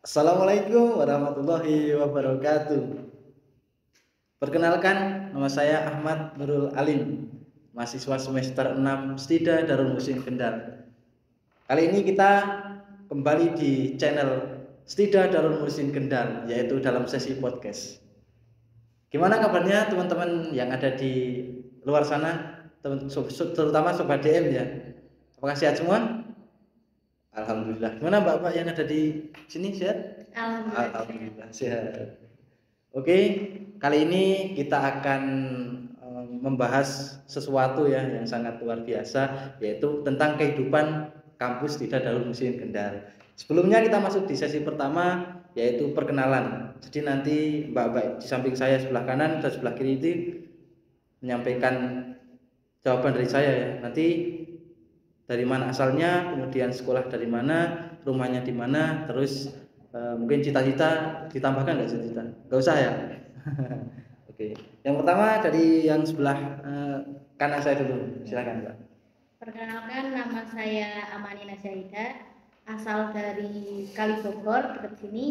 Assalamualaikum warahmatullahi wabarakatuh. Perkenalkan, nama saya Ahmad Nurul Alim, mahasiswa semester 6 Stida Darul Musin Kendal. Kali ini kita kembali di channel Stida Darul Musin Kendal, yaitu dalam sesi podcast. Gimana kabarnya teman-teman yang ada di luar sana, terutama Sobat DM ya? Apakah sehat semua? Alhamdulillah. Gimana Mbak-mbak yang ada di sini sehat? Alhamdulillah sehat. Oke, kali ini kita akan membahas sesuatu ya yang sangat luar biasa, yaitu tentang kehidupan kampus di Darul Musin Kendal. Sebelumnya kita masuk di sesi pertama, yaitu perkenalan. Jadi nanti Mbak-mbak di samping saya sebelah kanan dan sebelah kiri itu menyampaikan jawaban dari saya ya. Nanti dari mana asalnya, kemudian sekolah dari mana, rumahnya di mana, terus mungkin cita-cita ditambahkan nggak cita-cita? Nggak usah ya. Oke. Yang pertama dari yang sebelah kanan saya dulu, silakan Mbak. Perkenalkan, nama saya Amanina Syahida, asal dari Kalibogor dekat sini.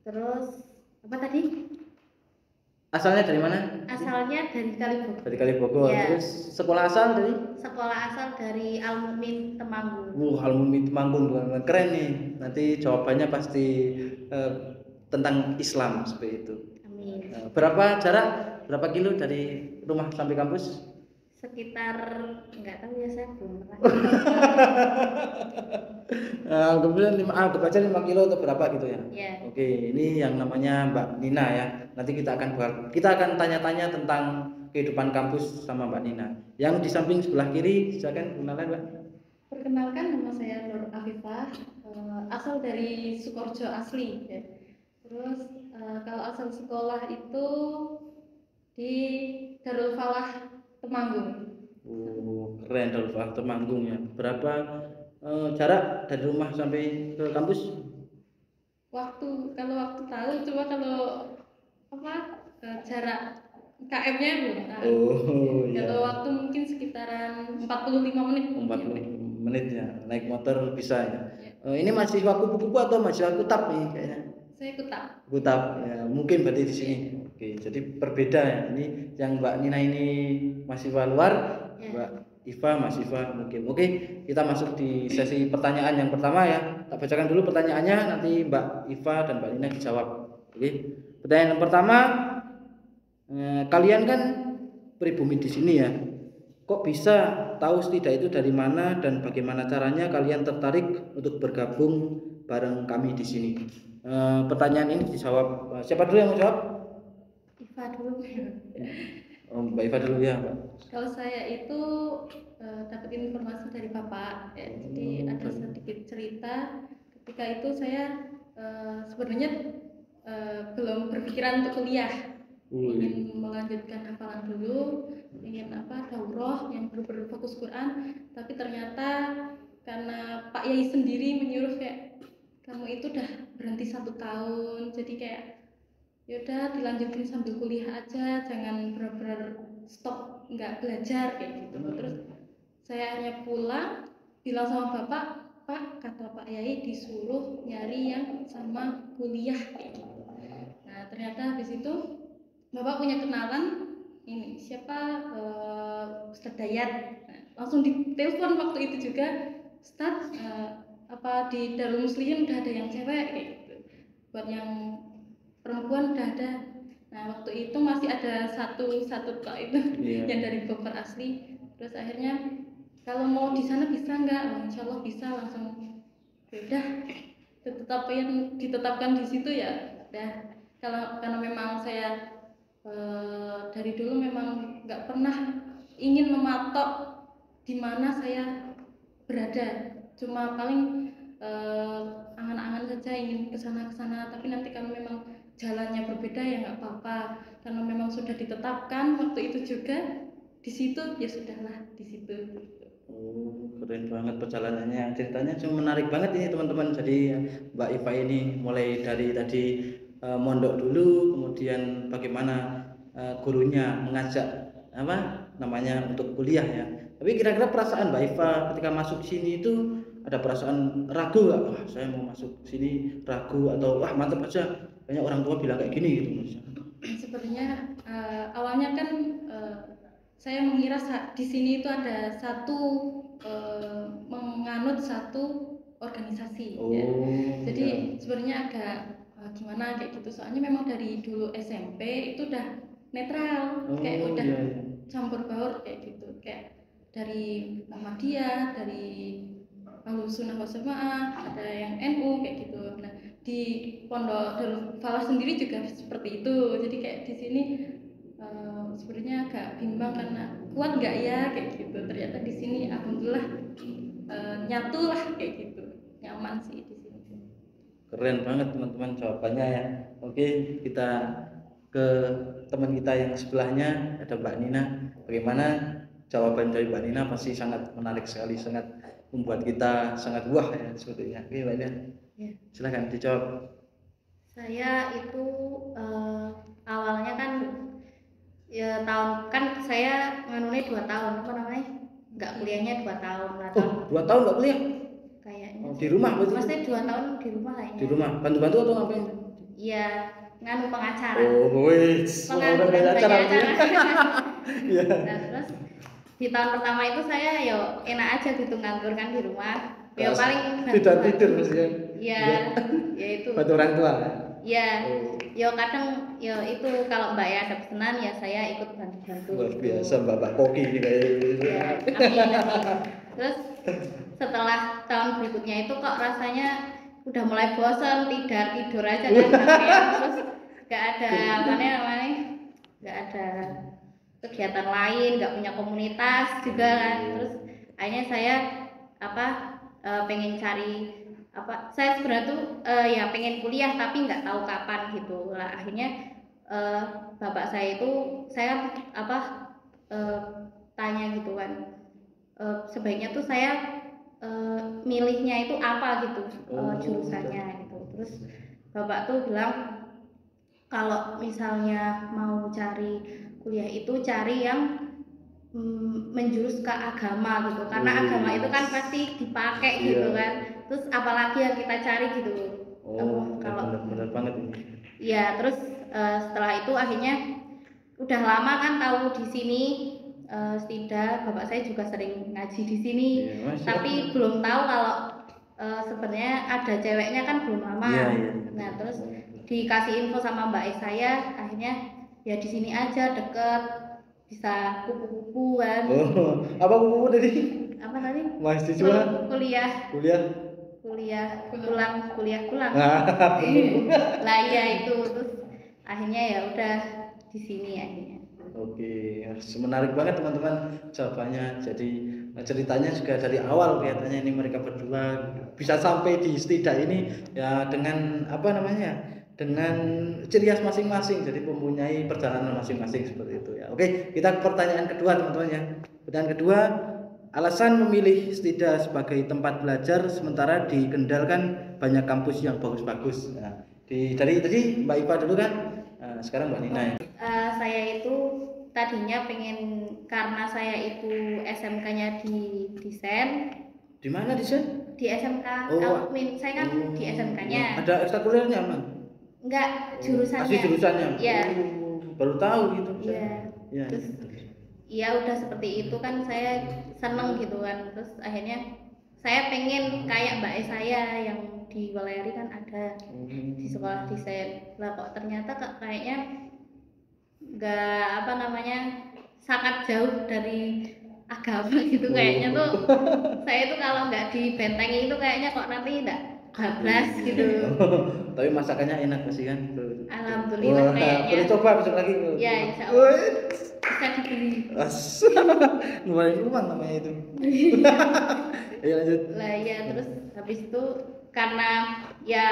Terus apa tadi? Asalnya dari mana? Asalnya dari Kalibogor. Dari Kalibogor. Ya. Terus sekolah asal dari? Sekolah asal dari Al-Mumin Temanggung. Al-Mumin Temanggung, keren nih. Nanti jawabannya pasti tentang Islam seperti itu. Amin. Berapa jarak? Berapa kilo dari rumah sampai kampus? Sekitar nggak tahu ya, saya belum pernah. Kemudian anggap aja 5 kilo atau berapa gitu ya. Yeah. Oke, ini yang namanya Mbak Nina ya. Nanti kita akan tanya-tanya tentang kehidupan kampus sama Mbak Nina. Yang di samping sebelah kiri, silakan kenalan Mbak. Perkenalkan, nama saya Nur Afifah, asal dari Sukoharjo asli ya. Terus kalau asal sekolah itu di Darul Falah Temanggung. Keren, Darul Falah Temanggung ya. Berapa jarak dari rumah sampai ke kampus? Kalau waktu tahu, cuma kalau jarak KM-nya belum tahu. Iya. Kalau waktu mungkin sekitaran 45 menit. 40 menit ya, naik motor bisa ya. Ini mahasiswa kupu-kupu atau mahasiswa kutap nih kayaknya? Saya kutap. Kutap ya, mungkin berarti di sini. Oke, jadi berbeda ya. Ini yang Mbak Nina ini mahasiswa luar, Mbak Iva mahasiswa mungkin. Oke, kita masuk di sesi pertanyaan yang pertama ya. Tak bacakan dulu pertanyaannya, nanti Mbak Iva dan Mbak Nina dijawab. Oke. Pertanyaan yang pertama, kalian kan pribumi di sini ya. Kok bisa tahu Stida itu dari mana dan bagaimana caranya kalian tertarik untuk bergabung bareng kami di sini? Pertanyaan ini dijawab. Siapa dulu yang mau jawab? Iva dulu. Mbak Iva dulu ya, Mbak. Kalau saya itu dapat informasi dari Bapak ya. Jadi ada sedikit cerita. Ketika itu saya sebenarnya belum berpikiran untuk kuliah. Ingin melanjutkan hafalan dulu, ingin daurah yang benar-benar fokus Quran, tapi ternyata karena Pak Yai sendiri menyuruh kayak kamu itu udah berhenti 1 tahun, jadi kayak yaudah dilanjutin sambil kuliah aja, jangan benar-benar stop nggak belajar kayak gitu. Terus saya akhirnya pulang, bilang sama Bapak, Pak, kata Pak Yai disuruh nyari yang sama kuliah kayak gitu. Nah ternyata habis itu Bapak punya kenalan ini siapa, Ustadz Dayat. Nah, langsung ditelepon waktu itu juga, Ustadz di Darul Muslimin udah ada yang cewek kayak gitu, buat yang perempuan udah ada. Nah waktu itu masih ada satu tok itu yang dari Bogor asli. Terus akhirnya kalau mau di sana bisa nggak? Insya Allah bisa, langsung udah ditetapkan di situ ya. Udah karena memang saya dari dulu memang nggak pernah ingin mematok di mana saya berada, cuma paling angan-angan saja ingin kesana, tapi nanti kalau memang jalannya berbeda ya nggak apa-apa, karena memang sudah ditetapkan waktu itu juga di situ, ya sudahlah di situ. Keren banget perjalanannya, ceritanya cuma menarik banget ini teman-teman. Jadi Mbak Iva ini mulai dari tadi mondok dulu, kemudian bagaimana gurunya mengajak untuk kuliah ya. Tapi kira-kira perasaan Mbak Iva ketika masuk sini itu ada perasaan ragu nggak? Wah, saya mau masuk sini ragu, atau wah mantep aja, banyak orang tua bilang kayak gini gitu Mas. Sebenarnya awalnya kan saya mengira di sini itu ada satu menganut satu organisasi. Ya. Jadi sebenarnya agak gimana kayak gitu. Soalnya memang dari dulu SMP itu udah netral, kayak udah campur baur kayak gitu. Kayak dari Muhammadiyah, dari Ahlus Sunnah wal Jamaah, ada yang NU kayak gitu. Nah, di Pondok Darul Falah sendiri juga seperti itu. Jadi kayak di sini sebenarnya agak bimbang karena kuat nggak ya kayak gitu. Ternyata di sini alhamdulillah nyatu lah kayak gitu, nyaman sih di sini. Keren banget teman-teman jawabannya ya. Oke, kita ke teman kita yang sebelahnya, ada Mbak Nina. Bagaimana jawaban dari Mbak Nina? Pasti sangat menarik sekali, sangat membuat kita sangat wah ya sebetulnya. Oke Mbak Nina, silakan dijawab. Saya itu awalnya kan ya tahun kan saya nganune 2 tahun apa namanya, nggak kuliahnya 2 tahun lah. Oh, 2 tahun nggak kuliah? Kayaknya di rumah berarti? Maksudnya 2 tahun di rumah kayaknya. Di rumah, bantu-bantu atau ngapain? Iya, nganu pengacara. Oh, wes, pengangguran banyak acara. Iya. Nah, terus di tahun pertama itu saya yo enak aja gitu nganggur kan di rumah. Ya paling tidak tidur pasti kan. Iya, ya itu. Bantu orang tua. Iya. Yo kadang yo itu kalau Mbak ya ada pesanan ya saya ikut bantu-bantu. Luar biasa Mbak Koki ini kayak gitu. Ya, amin. Terus setelah tahun berikutnya itu kok rasanya udah mulai bosan, tidur aja kan terus nggak ada namanya nggak ada kegiatan lain, nggak punya komunitas juga kan. Terus akhirnya saya pengen cari saya sebenarnya tuh ya pengen kuliah tapi nggak tahu kapan gitu lah. Akhirnya bapak saya itu saya tanya gitu kan, sebaiknya tuh saya milihnya itu apa gitu, jurusannya gitu. Terus bapak tuh bilang kalau misalnya mau cari kuliah itu cari yang menjurus ke agama gitu, karena agama itu kan pasti dipakai gitu kan. Terus apalagi yang kita cari gitu. Kalau benar banget ini. Iya, terus setelah itu akhirnya udah lama kan tahu di sini Stida, bapak saya juga sering ngaji di sini, tapi belum tahu kalau sebenarnya ada ceweknya kan belum lama. Nah terus dikasih info sama mbak saya, akhirnya ya di sini aja deket, bisa kupu-kupu kan. Apa kupu-kupu tadi? Apa tadi? Mahasiswa. Kuliah pulang. Lah iya itu, terus akhirnya ya udah di sini akhirnya. Oke, menarik banget teman-teman jawabannya. Jadi ceritanya juga dari awal kelihatannya ini mereka berdua bisa sampai di Stida ini ya dengan dengan ciri khas masing-masing. Jadi mempunyai perjalanan masing-masing seperti itu ya. Oke, kita ke pertanyaan kedua teman-teman ya. Pertanyaan kedua, alasan memilih Stida sebagai tempat belajar sementara di Kendal kan banyak kampus yang bagus-bagus. Nah, dari tadi Mbak Ipa dulu kan. Sekarang Mbak Nina ya. Saya itu tadinya pengen, karena saya itu SMK-nya di desain. Di mana desain? Di SMK. Saya kan di SMK-nya. Ada ekstrakurikulernya Mbak? Enggak, jurusannya. Asli jurusannya. Iya. Baru tahu gitu. Iya. Ya. Terus ya udah seperti itu kan saya seneng gitu kan. Terus akhirnya saya pengen kayak mbak saya yang di Waleri kan ada di sekolah desain. Lah kok ternyata kayaknya nggak sangat jauh dari agama gitu kayaknya tuh. Saya tuh kalau nggak dibentengi itu kayaknya kok nanti nggak bablas gitu. Tapi masakannya enak pasti kan? Alhamdulillah kayaknya. Boleh coba besok lagi. Ya insya Allah bisa dibeli. Lumayan uang namanya itu. Ayo lanjut. Lah ya, terus habis itu karena ya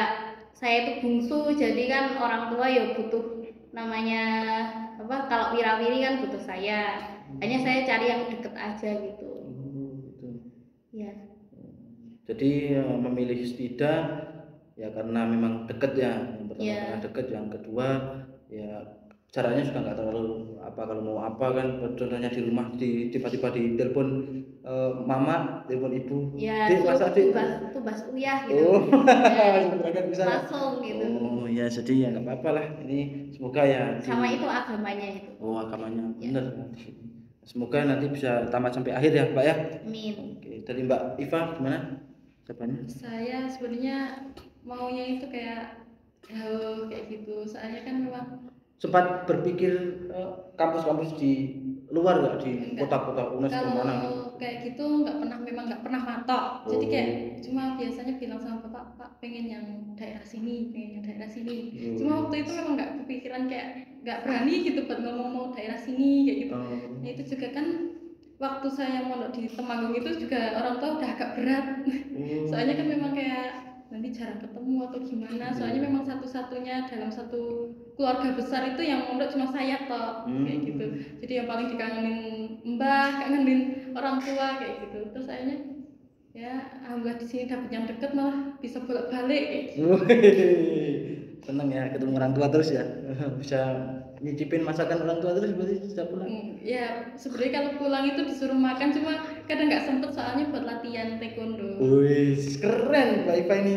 saya itu bungsu, jadi kan orang tua ya butuh namanya kalau wirawiri kan butuh saya. Hanya saya cari yang deket aja gitu. Ya. Jadi memilih Stida ya karena memang deket ya. Yang pertama karena deket, yang kedua ya jaraknya juga nggak terlalu apa, kalau mau apa kan contohnya di rumah tiba-tiba di telepon mama, telepon ibu, Ya Dik masak Dik. tugas uyah gitu. Oh, Ya, berangkat bisa. langsung gitu. Oh ya, jadi ya nggak apa-apa lah, ini semoga ya Sama itu agamanya itu. oh agamanya Ya. bener. Semoga nanti bisa tamat sampai akhir ya Mbak ya. Amin. Oke, dari Mbak Iva gimana jawabannya? Saya sebenarnya maunya itu kayak jauh kayak gitu. Soalnya kan memang Sempat berpikir kampus-kampus di luar nggak, di Enggak. kota-kota UNES kalau kemana gitu? kayak gitu memang nggak pernah matok. Jadi kayak cuma biasanya bilang sama bapak, Pak pengen yang daerah sini, pengen yang daerah sini. Cuma waktu itu memang nggak kepikiran, kayak nggak berani gitu buat ngomong mau daerah sini kayak gitu. Nah itu juga kan waktu saya mondok di Temanggung itu juga orang tua udah agak berat. Soalnya kan memang kayak nanti jarang ketemu atau gimana. Soalnya memang satu-satunya dalam satu keluarga besar itu yang mondok cuma saya toh, kayak gitu. Jadi yang paling dikangenin mbah, kangenin orang tua kayak gitu. Terus akhirnya ya alhamdulillah di sini dapat yang deket, malah bisa bolak-balik kayak gitu. Seneng ya ketemu orang tua terus ya. Bisa nyicipin masakan orang tua terus berarti setiap pulang. Ya sebenarnya kalau pulang itu disuruh makan, cuma kadang nggak sempet soalnya buat latihan taekwondo. Wih, keren Mbak Iva ini.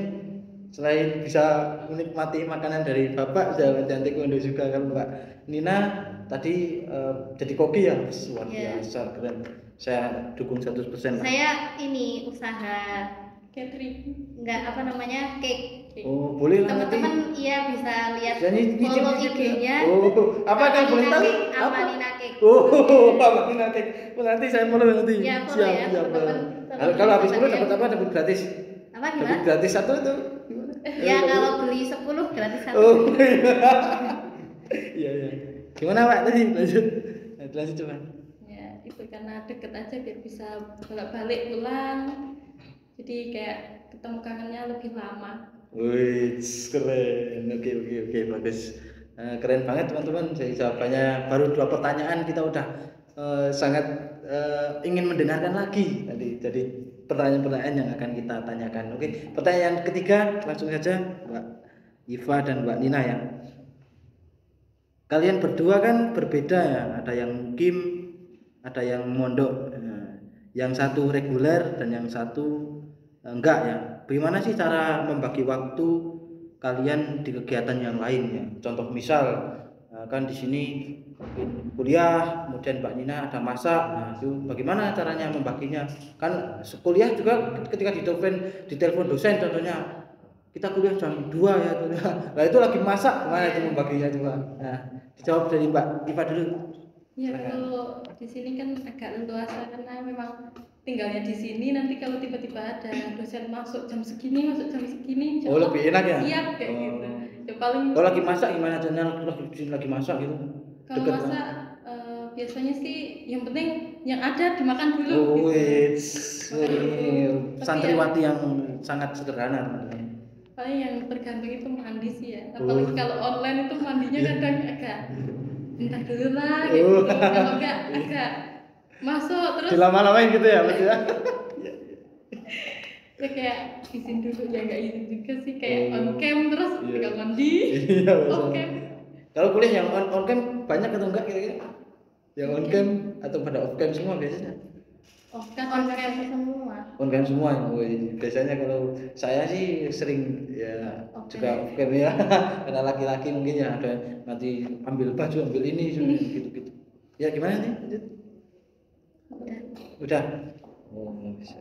Selain bisa menikmati makanan dari bapak, bisa latihan taekwondo juga. Kalau Mbak Nina tadi jadi koki ya, luar biasa keren. Saya dukung 100%. Saya ini usaha Catering. enggak apa namanya cake. Oh boleh lah nanti. Teman-teman iya bisa lihat Jadi follow IG-nya. Oh, apa kan boleh tahu? Apa? Amalina Cake. Oh, Amalina Cake. Oh, nanti saya follow nanti. Ya, follow ya, teman-teman. Kalau habis follow dapat apa? Dapat gratis. Apa Dapat gimana? gratis satu itu. Gimana? Ya kalau beli 10 gratis satu. Oh. Iya iya. Gimana Pak tadi? Lanjut coba. Ya itu karena deket aja biar bisa bolak-balik pulang. Jadi kayak ketemu kangennya lebih lama. Wih, keren. Oke, bagus. Keren banget teman-teman. Jadi jawabannya baru 2 pertanyaan kita udah sangat ingin mendengarkan lagi tadi. Jadi pertanyaan-pertanyaan yang akan kita tanyakan. Oke, pertanyaan ketiga langsung saja Mbak Iva dan Mbak Nina ya. Kalian berdua kan berbeda ya. Ada yang mukim, ada yang mondok. Yang satu reguler dan yang satu enggak ya. Bagaimana sih cara membagi waktu kalian di kegiatan yang lain ya? Contoh misal kan di sini kuliah, kemudian Mbak Nina ada masak. Nah, itu bagaimana caranya membaginya? Kan kuliah juga ketika ditelepon dosen contohnya kita kuliah jam 2 ya. Nah, itu lagi masak, gimana itu membaginya coba? Nah, dijawab dari Mbak Iva dulu. Ya kalau di sini kan agak leluasa karena memang tinggalnya di sini. Nanti kalau tiba-tiba ada dosen masuk jam segini, Oh, lebih enak ya? Siap kayak gitu. Ya paling Kalau lagi masak gimana caranya? Lagi masak gitu? kalau Deket masak biasanya sih yang penting yang ada dimakan dulu. Oh, gitu. santriwati yang sangat sederhana teman-teman. Paling yang tergantung itu mandi sih ya. Apalagi kalau online itu mandinya kadang agak bentar dulu lah gitu. Kalau enggak agak masuk terus Dilama-lamain gitu ya Mas ya? ya kayak izin dulu ya, nggak izin juga sih, kayak on cam terus tinggal mandi. Iya, off cam. Kalau kuliah yang on cam banyak atau enggak kira-kira? Yang on cam atau pada off cam semua biasanya? Off cam On cam semua. On cam semua. Biasanya kalau saya sih sering ya juga off cam ya. Karena laki-laki mungkin ya ada nanti ambil baju, ambil ini gitu-gitu. Ya gimana nih? Lanjut. Udah. Oh, bisa.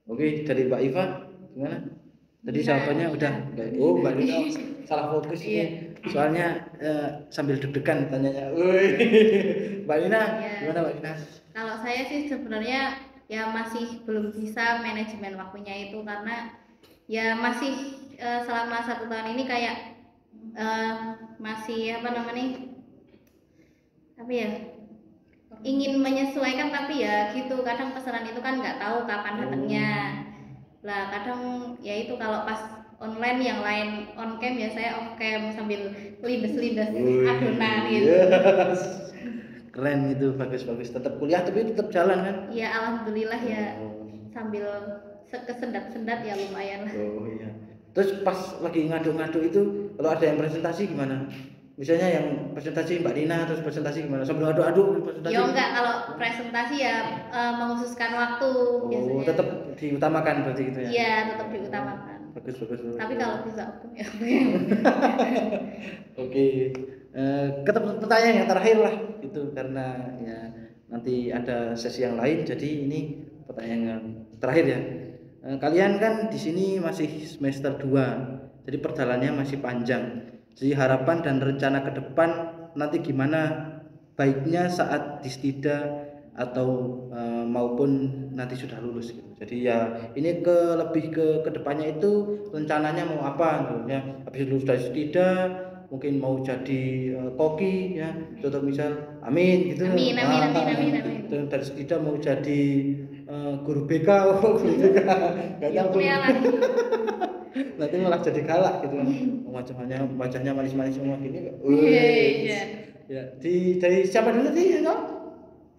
Oke, dari Mbak Iva gimana? Tadi jawabannya udah. Oh, Mbak Nina salah fokus ini. Soalnya sambil deg-degan tanyanya. Mbak Nina, gimana Mbak Nina? Kalau saya sih sebenarnya ya masih belum bisa manajemen waktunya itu, karena ya masih selama 1 tahun ini kayak masih ingin menyesuaikan, tapi ya gitu kadang pesanan itu kan nggak tahu kapan datangnya lah. Kadang ya itu kalau pas online yang lain on cam ya saya off cam sambil libes-libes adonan gitu. Yes. Keren itu, bagus-bagus. Tetap kuliah tapi tetap jalan kan? Ya alhamdulillah ya, sambil kesendat-sendat ya lumayan lah. Oh iya. Terus pas lagi ngadu-ngadu itu kalau ada yang presentasi gimana? Misalnya yang presentasi Mbak Nina terus presentasi gimana? Sambil adu-adu presentasi. Ya enggak, kalau presentasi ya mengkhususkan waktu biasanya. Tetap diutamakan berarti gitu ya. Iya, tetap diutamakan. Bagus. Tapi kalau bisa ya. Oke. Pertanyaan yang terakhir lah itu, karena ya nanti ada sesi yang lain, jadi ini pertanyaan yang terakhir ya. Kalian kan di sini masih semester 2, jadi perjalanannya masih panjang. Jadi harapan dan rencana ke depan nanti gimana baiknya saat di Stida atau maupun nanti sudah lulus gitu. Jadi ya ini lebih ke kedepannya itu rencananya mau apa gitu ya. Habis lulus dari Stida mungkin mau jadi koki ya, contoh misal amin gitu. Amin. Dari Stida mau jadi guru BK, guru BK. Enggak nyambung. Nanti malah jadi galak gitu kan. Wajahnya manis-manis semua gini. Iya. Ya, dari siapa dulu sih?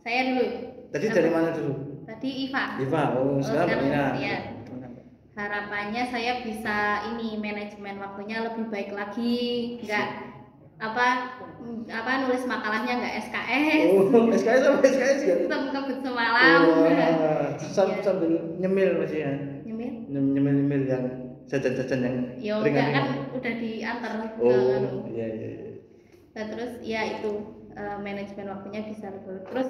Saya dulu. Tadi dari mana dulu? Tadi Iva. Sekarang Nina. Ya. Harapannya saya bisa ini manajemen waktunya lebih baik lagi, enggak nulis makalahnya enggak SKS. SKS apa SKS ya? Kebut semalam. Sambil nyemil masih ya. Nyemil yang jajan-jajan yang ringan kan udah diantar ke iya. Nah, terus ya itu manajemen waktunya bisa lebih. Terus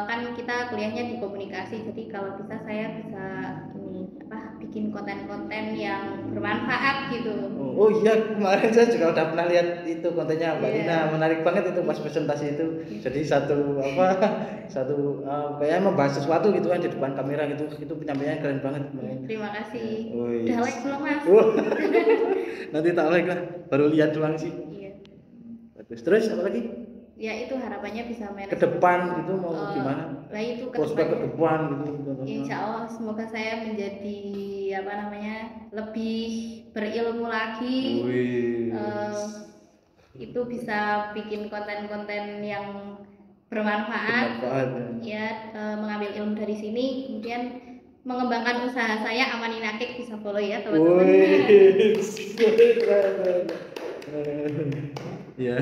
kan kita kuliahnya di komunikasi, jadi kalau bisa saya bisa bikin konten-konten yang bermanfaat gitu. Oh iya, kemarin saya juga udah pernah lihat itu kontennya Mbak Nina, menarik banget itu pas presentasi itu. Jadi satu kayak membahas sesuatu gitu kan di depan kamera gitu, itu penyampaiannya keren banget. Terima kasih. Udah like belum Mas? Nanti tak like lah, baru lihat doang sih. Iya. Bagus. Terus apa lagi? Ya itu harapannya bisa ke depan gitu mau gimana? Lah itu prospek ke depan gitu. Insya Allah semoga saya menjadi lebih berilmu lagi. Itu bisa bikin konten-konten yang bermanfaat. Ya, mengambil ilmu dari sini, kemudian mengembangkan usaha saya Amanina Cake, bisa follow ya teman-teman. Ya.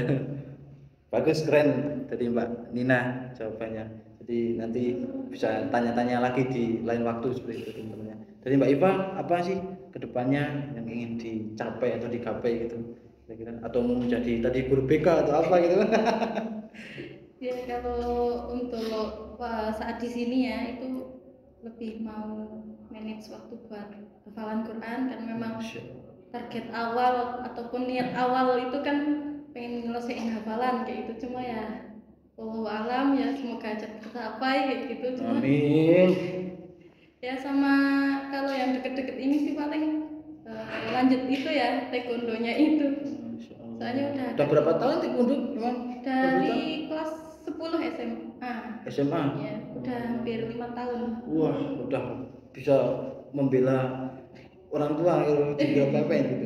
Bagus, keren dari Mbak Nina jawabannya. Jadi nanti bisa tanya-tanya lagi di lain waktu seperti itu teman-teman. Dari Mbak Iva, apa sih kedepannya yang ingin dicapai atau digapai gitu kira-kira? Atau mau menjadi tadi guru BK atau apa gitu? Ya kalau untuk saat di sini ya itu lebih mau manage waktu buat hafalan Quran, kan memang target awal ataupun niat awal itu kan pengen nyelesain hafalan kayak gitu, cuma ya Wallahu alam ya, semoga aja tercapai kayak gitu. Cuma amin. Ya sama kalau yang deket-deket ini sih paling lanjut itu ya taekwondonya itu. Soalnya udah berapa tahun taekwondo memang? Dari kelas 10 SMA. SMA? Ya, udah hampir 5 tahun. Wah, udah bisa membela orang tua kalau juga ngapain gitu.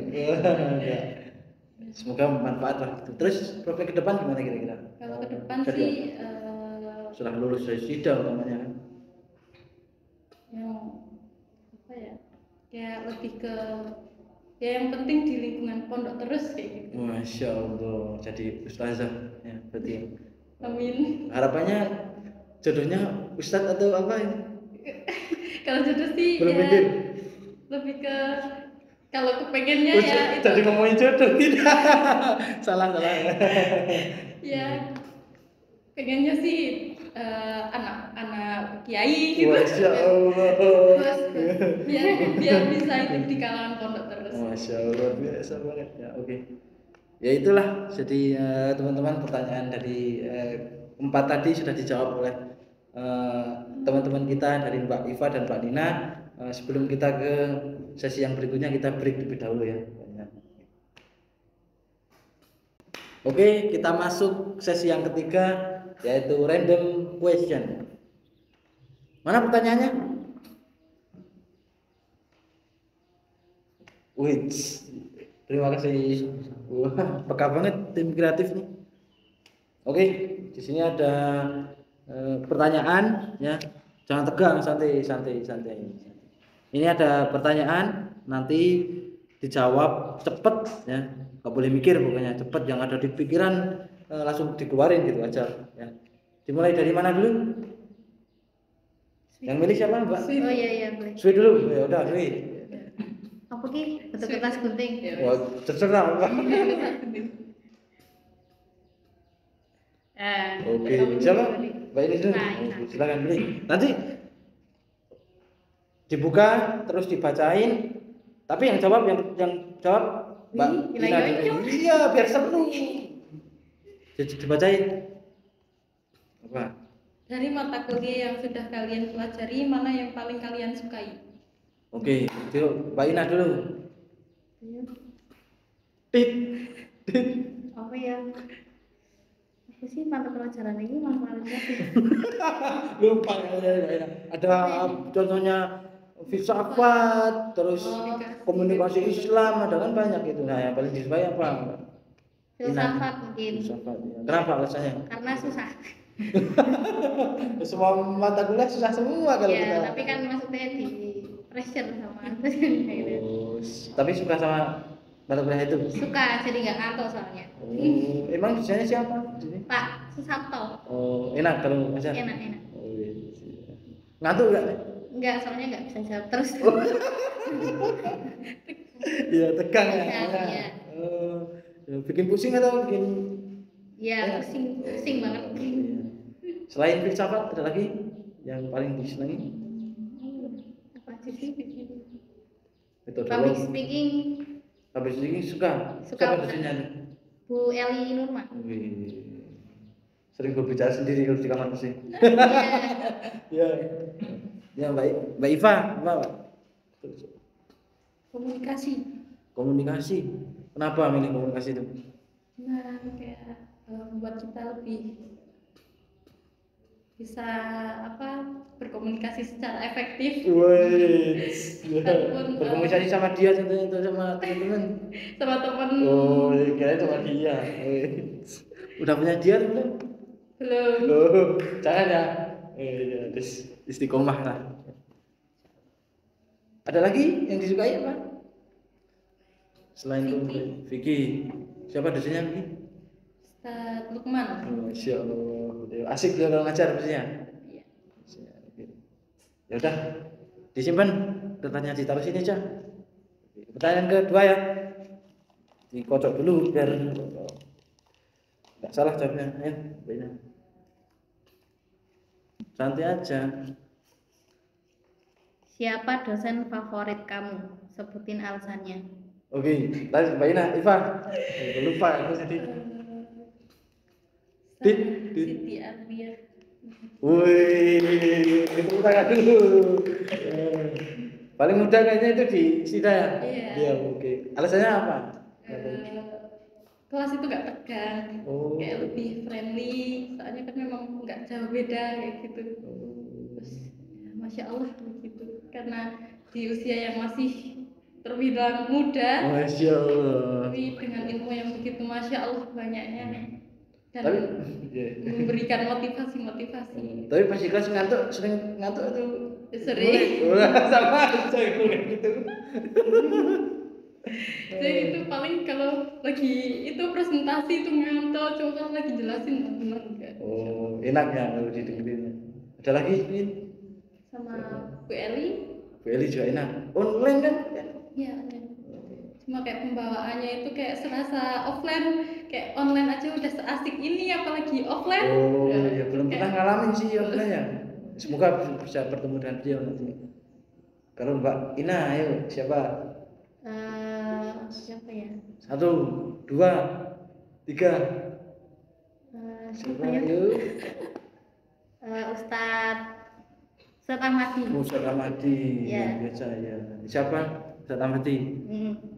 Ya. Semoga bermanfaat lah gitu. Terus prospek ke depan gimana kira-kira? Kalau ke depan sih setelah lulus dari sidang utamanya kan? Yang apa ya? Ya lebih ke ya yang penting di lingkungan pondok terus kayak gitu. Masya Allah, jadi ustazah ya berarti. Amin. Harapannya jodohnya ustadz atau apa ini? Kalau jodoh sih belum ya mikir. Lebih ke kalau kepengennya ya itu. Jadi ngomongin jodoh gitu. salah. Ya pengennya sih anak kiai gitu. Masya Allah. biar bisa itu di kalangan pondok terus. Masya Allah, biasa banget ya. Oke. Ya itulah, jadi teman-teman pertanyaan dari 4 tadi sudah dijawab oleh teman-teman kita dari Mbak Iva dan Mbak Nina. Sebelum kita ke sesi yang berikutnya, kita break lebih dahulu ya. Oke, kita masuk sesi yang ketiga, yaitu random question. Mana pertanyaannya? Wih, terima kasih. Wah, peka banget tim kreatif nih. Oke, di sini ada pertanyaan ya. Jangan tegang, santai. Ini ada pertanyaan, nanti dijawab cepet ya, nggak boleh mikir pokoknya cepet, yang ada di pikiran langsung dikeluarin gitu aja ya. Dimulai dari mana dulu? Yang milih siapa Mbak? Oh iya boleh. Sweet dulu, ya udah Sweet. Apa ki? Betul kertas gunting. Wah, terserah Mbak. Oke, siapa? Mbak ini dulu. Oke, silakan beli. Nanti dibuka terus dibacain, tapi yang jawab Mbak Ina dulu. Iya, biar seru. Jadi dibacain. Apa? Dari mata kuliah yang sudah kalian pelajari, mana yang paling kalian sukai? Oke, itu Mbak Ina dulu. Tit. Apa ya? Apa sih mata pelajaran ini paling Lupa ya. Ada contohnya filsafat, terus komunikasi Islam, ada kan banyak itu. Nah, yang paling disukai apa? filsafat mungkin. Filsafat. Ya. Kenapa alasannya? Karena susah. Semua mata kuliah susah semua kalau kita. Ya, tapi kan maksudnya di pressure sama dosen kayak gitu. Oh, tapi suka sama mata kuliah itu? Suka, jadi nggak ngantuk soalnya. Oh, emang dosennya siapa? Pak Susapto. Oh, enak kalau ngajar? Enak. Oh, iya. Ngantuk nggak? Enggak, soalnya nggak bisa jawab terus. Iya, tegang ya. Iya. Oh, bikin pusing atau bikin? Iya, pusing banget. Iya. Selain filsafat ada lagi yang paling disenangi? Apa sih? Metode Public speaking. Public speaking suka. Suka. Siapa dosennya? Bu Eli Nurma. Wih. Sering berbicara sendiri kalau di kamar mesin. Iya. Ya, Mbak Iva, apa? Komunikasi. Kenapa milih komunikasi itu? Nah, kayak membuat kita lebih bisa berkomunikasi secara efektif. Wih. Walaupun, Berkomunikasi sama dia contohnya atau sama teman-teman? sama teman. Oh, kira sama dia. Udah punya dia belum? Belum. Oh, jangan ya. Terus istiqomah lah. Ada lagi yang disukai apa? Selain itu, Vicky. Siapa dosennya Vicky? Ustaz Lukman. Masya Allah. Asik dia kalau ngajar pastinya. Iya. Ya udah, disimpan. Datanya ditaruh sini aja. Pertanyaan kedua ya. Dikocok dulu biar nggak salah jawabnya. Ayo, Mbak. Santai aja. Siapa dosen favorit kamu? Sebutin alasannya. Oke, lanjut Mbak Ina, Iva. Lupa aku tadi. Siti Arbia. Wih, itu tangan dulu. Paling mudah kayaknya itu di Sida ya? Iya, oke. Alasannya apa? Kelas itu gak tegang, Oh. kayak lebih friendly, soalnya kan memang nggak jauh beda kayak gitu. Terus, ya, Masya Allah gitu, karena di usia yang masih terbilang muda, Masya Allah. tapi dengan ilmu yang begitu Masya Allah banyaknya, dan Tapi, memberikan motivasi. Tapi pas di kelas ngantuk, sering ngantuk itu. Sering. Sama aja gitu. Jadi itu paling kalau lagi itu presentasi itu ngantuk, cuma kalau lagi jelasin benar enggak. Oh, enak ya kalau didengerin. Ada lagi Min? Sama Bu Eli. Bu Eli juga enak. Online kan? Iya, ada. Cuma kayak pembawaannya itu kayak serasa offline, kayak online aja udah seasik ini, apalagi offline. Oh, ya belum kayak- pernah ngalamin sih offline ya. Semoga bisa bertemu dengan dia nanti. Kalau Mbak Ina, ayo siapa? Siapa ya? 1, 2, 3. Siapa ya? Ustadz Ahmadi. Ustadz Ahmadi. Iya. Biasa ya. Siapa? Ustadz Ahmadi.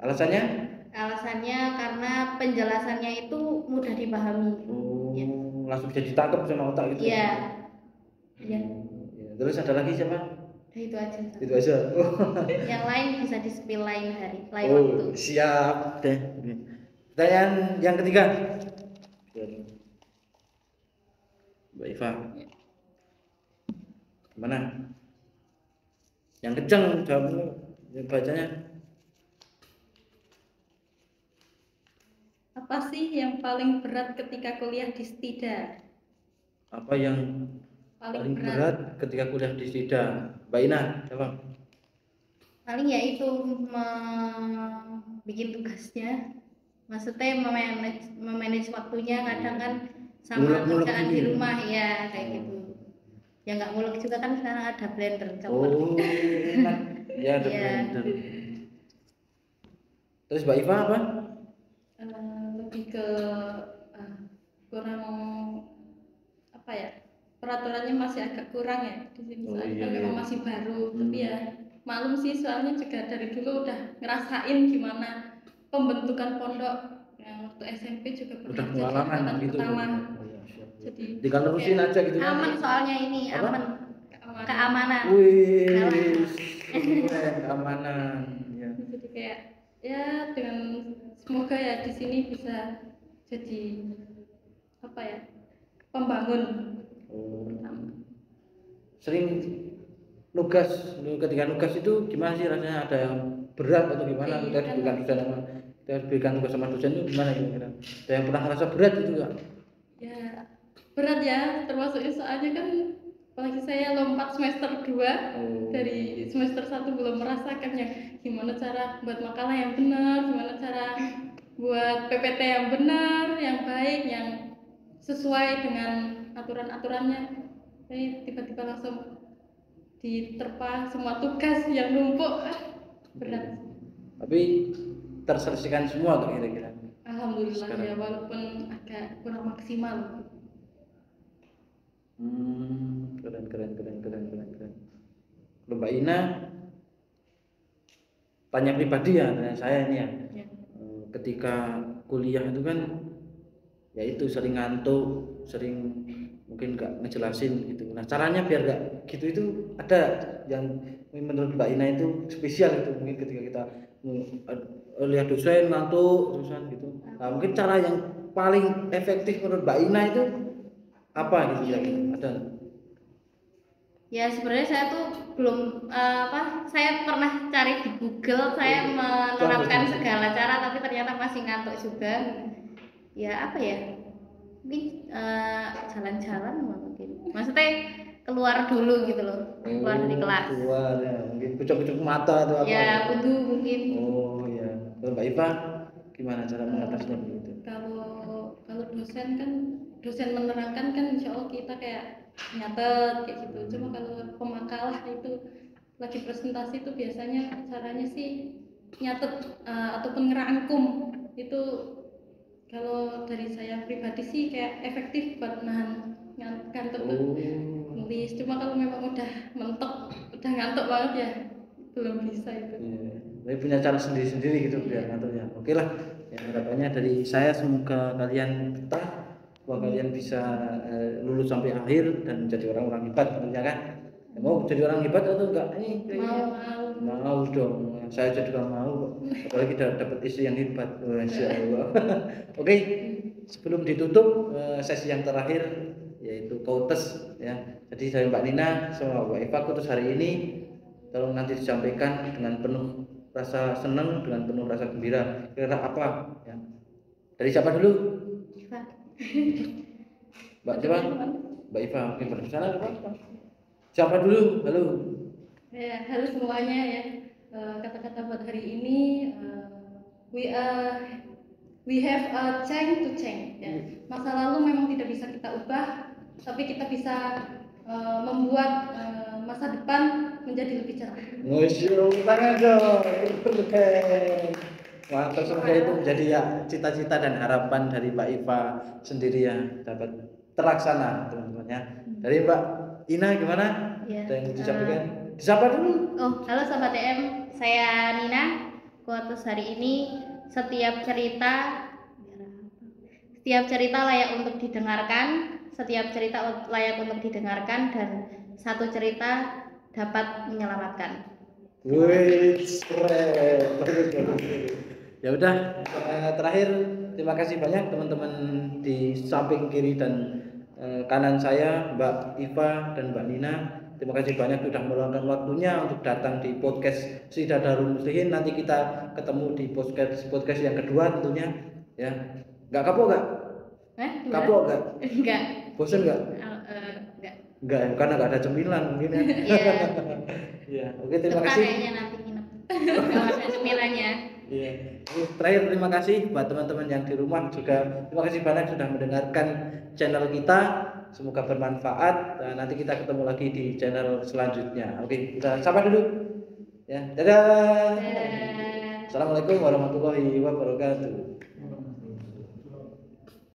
Alasannya? Alasannya karena penjelasannya itu mudah dipahami. Oh, Ya. langsung bisa ditangkap sama otak gitu. Iya. Ya. Terus ada lagi siapa? Itu aja. Itu aja. Yang lain bisa di spill lain hari, lain Oh, waktu. siap deh. Pertanyaan yang ketiga. Mbak Iva. Gimana? Yang kencang jawabnya, yang bacanya. Apa sih yang paling berat ketika kuliah di Stida? Apa yang paling berat ketika kuliah di STIDA? Mbak Ina, coba. Paling ya itu bikin tugasnya, maksudnya memanage waktunya. Kadang kan sama Ngulek-ngulek kerjaan gini. di rumah ya kayak gitu. Ya nggak ngulek juga kan, sekarang ada blender cepet. Oh, enak. Ya ada Iya. blender. Terus Mbak Iva apa? Lebih ke kurang apa ya, peraturannya masih agak kurang ya di sini, Oh, soalnya iya, kan memang iya. masih baru. Tapi ya maklum sih, soalnya juga dari dulu udah ngerasain gimana pembentukan pondok. Yang waktu SMP juga Udah pernah jadi pengalaman angkatan gitu. pertama. Oh, iya, siap. Jadi Tinggal nerusin aja gitu kan. Aman soalnya ini, Apa? aman, keamanan. keamanan. Wih, keren, keamanan. Ya. Jadi kayak ya, dengan semoga ya di sini bisa jadi apa ya, pembangun. Oh. Sering nugas, ketika nugas itu gimana sih rasanya? Ada yang berat atau gimana? Iya, Kita diberikan dosen sama, kita diberikan tugas sama dosen itu gimana kira-kira? Ada yang pernah ngerasa berat itu nggak? Ya berat ya, termasuknya soalnya kan apalagi saya lompat semester 2. Dari semester 1 belum merasakan ya gimana cara buat makalah yang benar, gimana cara buat PPT yang benar, yang baik, yang sesuai dengan aturan-aturannya. Jadi tiba-tiba langsung diterpa semua tugas yang numpuk, berat. Tapi terselesaikan semua tuh kira-kira. Alhamdulillah Sekarang. ya, walaupun agak kurang maksimal. Keren. Kalau Mbak Ina, tanya pribadi ya, tanya saya ini ya. Ya. Ketika kuliah itu kan, ya itu sering ngantuk, sering mungkin nggak ngejelasin gitu. Nah caranya biar nggak gitu itu ada yang menurut Mbak Ina itu spesial itu, mungkin ketika kita lihat dosen ngantuk terusan gitu. Nah mungkin cara yang paling efektif menurut Mbak Ina itu apa gitu ya? Ada? Ya sebenarnya saya tuh belum saya pernah cari di Google, saya menerapkan segala cara tapi ternyata masih ngantuk juga. Ya apa ya, mungkin jalan-jalan mungkin, maksudnya keluar dulu gitu loh, keluar dari kelas. Keluar ya, mungkin kucuk-kucuk mata atau apa? Ya kudu mungkin. Oh ya, kalau Mbak Iva gimana cara mengatasinya begitu? Kalau dosen kan, dosen menerangkan kan insya Allah kita kayak nyatet kayak gitu. Cuma kalau pemakalah itu lagi presentasi itu biasanya caranya sih nyatet ataupun ngerangkum itu. Kalau dari saya pribadi sih kayak efektif buat nahan ngantuk tuh nulis. Cuma kalau memang udah mentok, udah ngantuk banget ya belum bisa itu. Iya. Tapi punya cara sendiri-sendiri gitu biar ngantuknya. Oke lah, ya, harapannya dari saya semoga kalian betah, semoga kalian bisa lulus sampai akhir dan menjadi orang-orang hebat tentunya kan. Ya, mau jadi orang hebat atau enggak? Mau dong. Saya juga mau, apalagi dapat istri yang hebat. Masya Allah. Oke, sebelum ditutup sesi yang terakhir yaitu quotes ya. Jadi saya Mbak Nina sama Mbak Eva quotes hari ini tolong nanti disampaikan dengan penuh rasa senang, dengan penuh rasa gembira. Kira-kira apa ya? Dari siapa dulu? Mbak siapa? Mbak Eva, mungkin pada sana apa? Siapa dulu? Halo. Ya, halo semuanya ya. Kata-kata buat hari ini, we have a change to change. Ya. Masa lalu memang tidak bisa kita ubah, tapi kita bisa membuat masa depan menjadi lebih cerah. Museum tangan dong. Mantap, semoga itu menjadi ya cita-cita dan harapan dari Mbak Iva sendiri ya dapat terlaksana teman-teman ya. Dari Mbak Ina gimana? Ya. Ada yang disampaikan? Disapa dulu. Oh, halo Sobat TM, saya Nina. Quotes hari ini, setiap cerita layak untuk didengarkan, setiap cerita layak untuk didengarkan, dan satu cerita dapat menyelamatkan. Wih, keren. Ya udah, terakhir terima kasih banyak teman-teman di samping kiri dan kanan saya, Mbak Iva dan Mbak Nina. Terima kasih banyak sudah meluangkan waktunya untuk datang di podcast STIDA Darul Muslihin. Nanti kita ketemu di podcast yang kedua tentunya. Ya, nggak kapok nggak? Kapok nggak? Enggak. Bosan nggak? Enggak. Enggak, karena nggak ada cemilan mungkin ya. Iya. Iya, oke terima Suka kasih. kayaknya nanti nginep. Kalau ada cemilannya. Iya. Terakhir terima kasih buat teman-teman yang di rumah juga. Terima kasih banyak sudah mendengarkan channel kita. Semoga bermanfaat. Nah, nanti kita ketemu lagi di channel selanjutnya. Oke, kita sapa dulu. Ya, dadah. Dadah. Assalamualaikum warahmatullahi wabarakatuh.